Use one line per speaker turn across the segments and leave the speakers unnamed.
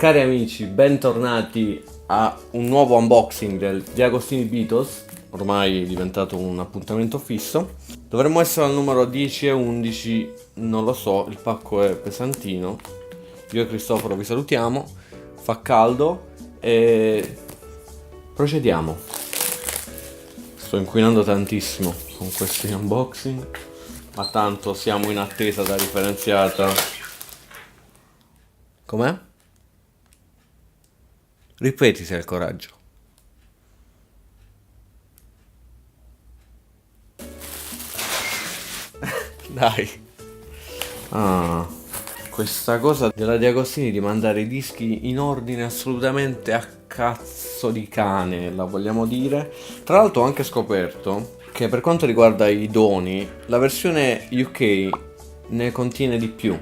Cari amici, bentornati a un nuovo unboxing del D'Agostini Beatles, ormai è diventato un appuntamento fisso. Dovremmo essere al numero 10 e 11, non lo so, il pacco è pesantino. Io e Cristoforo vi salutiamo, fa caldo e procediamo. Sto inquinando tantissimo con questi unboxing, ma tanto siamo in attesa da differenziata. Com'è? Ripeti se hai il coraggio. Dai. Questa cosa della D'Agostini di mandare i dischi in ordine assolutamente a cazzo di cane, la vogliamo dire. Tra l'altro ho anche scoperto che per quanto riguarda i doni, la versione UK ne contiene di più.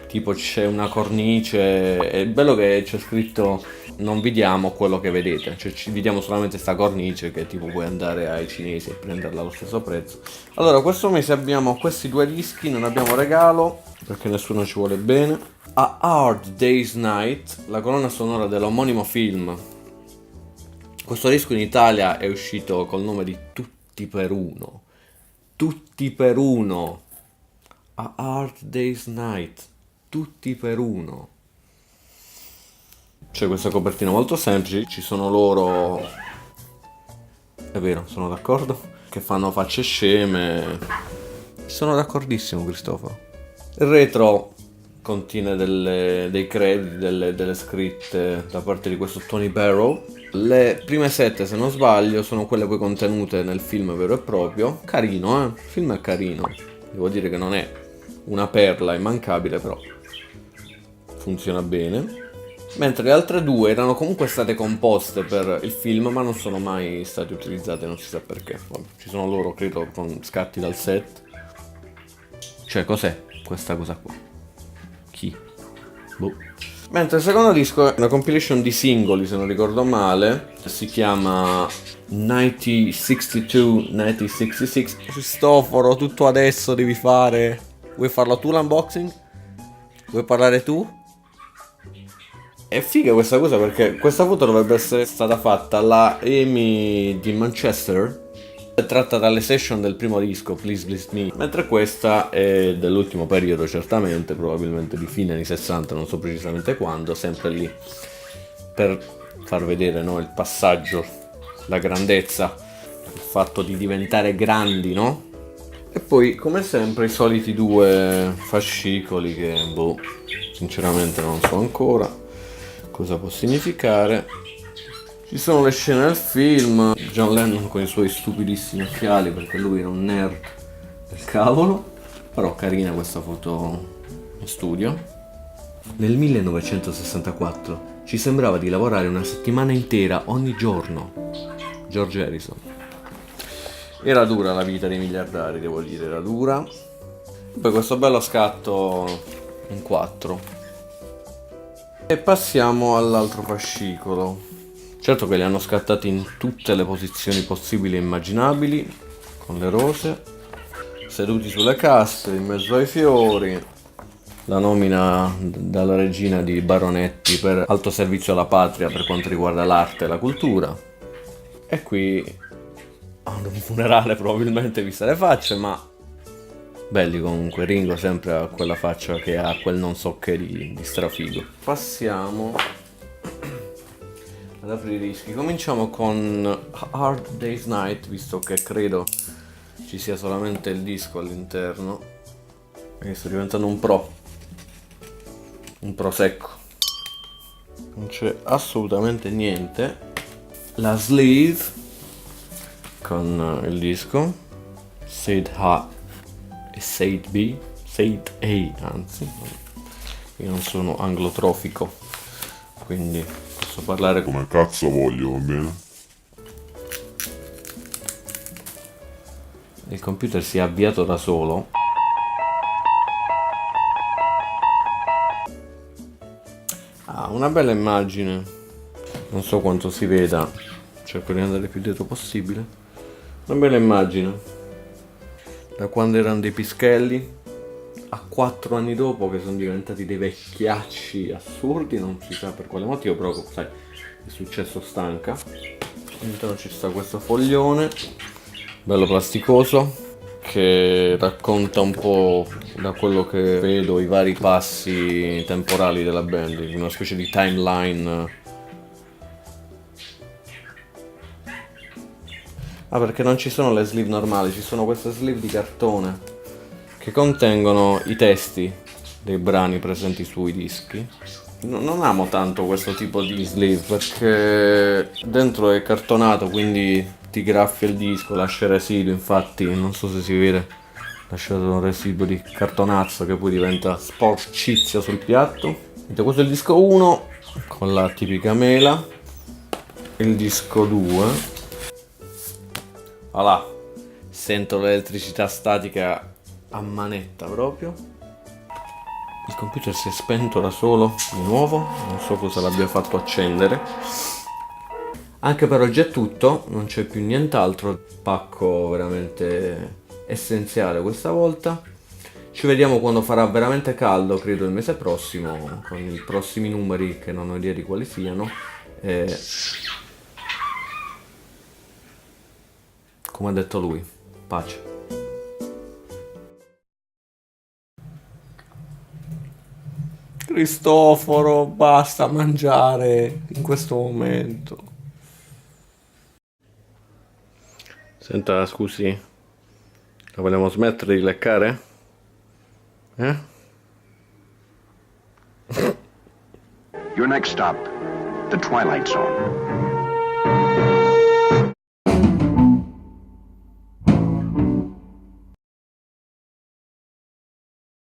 Tipo c'è una cornice, è bello che c'è scritto non vi diamo quello che vedete, cioè vi diamo solamente sta cornice che tipo puoi andare ai cinesi e prenderla allo stesso prezzo. Allora questo mese abbiamo questi due dischi, non abbiamo regalo perché nessuno ci vuole bene. A Hard Day's Night, la colonna sonora dell'omonimo film. Questo disco in Italia è uscito col nome di Tutti per Uno. Tutti per Uno. A Hard Day's Night. Tutti per uno. C'è questa copertina molto semplice, ci sono loro, è vero, sono d'accordo, che fanno facce sceme. Sono d'accordissimo, Cristoforo. Il retro contiene dei crediti, delle scritte da parte di questo Tony Barrow. Le prime 7, se non sbaglio, sono quelle poi contenute nel film vero e proprio. Carino, Il film è carino. Devo dire che non è una perla immancabile, però funziona bene. Mentre le altre due erano comunque state composte per il film, ma non sono mai state utilizzate, non si sa perché. Vabbè, ci sono loro, credo, con scatti dal set. Cioè, cos'è questa cosa qua? Chi? Boh. Mentre il secondo disco è una compilation di singoli, se non ricordo male. Si chiama 1962-1966. Cristoforo, tutto adesso devi fare. Vuoi farlo tu l'unboxing? Vuoi parlare tu? È figa questa cosa perché questa foto dovrebbe essere stata fatta alla EMI di Manchester. È tratta dalle session del primo disco, Please Please Me. Mentre questa è dell'ultimo periodo, certamente, probabilmente di fine anni 60, non so precisamente quando, sempre lì. Per far vedere, no, il passaggio, la grandezza, il fatto di diventare grandi, no? E poi, come sempre, i soliti due fascicoli che, boh, sinceramente non so ancora cosa può significare. Ci sono le scene del film, John Lennon con i suoi stupidissimi occhiali perché lui era un nerd del cavolo, però carina questa foto in studio. Nel 1964 ci sembrava di lavorare una settimana intera ogni giorno. George Harrison. Era dura la vita dei miliardari, devo dire, era dura. Poi questo bello scatto in 4. E passiamo all'altro fascicolo. Certo che li hanno scattati in tutte le posizioni possibili e immaginabili, con le rose, seduti sulle casse, in mezzo ai fiori, la nomina dalla regina di baronetti per alto servizio alla patria per quanto riguarda l'arte e la cultura. E qui un funerale probabilmente, viste le facce, ma belli comunque. Ringo sempre ha quella faccia che ha quel non so che di strafigo. Passiamo ad aprire i dischi. Cominciamo con Hard Day's Night, visto che credo ci sia solamente il disco all'interno. E sto diventando un pro secco. Non c'è assolutamente niente. La sleeve con il disco Side A e Side B, Side A anzi. Io non sono anglotrofico, quindi posso parlare
come cazzo voglio, va bene?
Il computer si è avviato da solo. Una bella immagine. Non so quanto si veda, cerco di andare più dietro possibile. Una bella immagine da quando erano dei pischelli a 4 anni dopo che sono diventati dei vecchiacci assurdi, non si sa per quale motivo, però sai, è successo stanca. All'interno ci sta questo foglione, bello plasticoso, che racconta un po', da quello che vedo, i vari passi temporali della band, una specie di timeline. Ah, perché non ci sono le sleeve normali, ci sono queste sleeve di cartone che contengono i testi dei brani presenti sui dischi. Non amo tanto questo tipo di sleeve perché dentro è cartonato, quindi ti graffia il disco, lascia residuo, infatti non so se si vede, lasciato un residuo di cartonazzo che poi diventa sporcizia sul piatto. Questo è il disco 1 con la tipica mela, il disco 2. Voilà, sento l'elettricità statica a manetta proprio. Il computer si è spento da solo di nuovo, non so cosa l'abbia fatto accendere. Anche per oggi è tutto, non c'è più nient'altro, pacco veramente essenziale questa volta. Ci vediamo quando farà veramente caldo, credo il mese prossimo, con i prossimi numeri che non ho idea di quali siano. Come ha detto lui, pace. Cristoforo, basta mangiare in questo momento. Senta, scusi, la vogliamo smettere di leccare?
Your next stop, the Twilight Zone.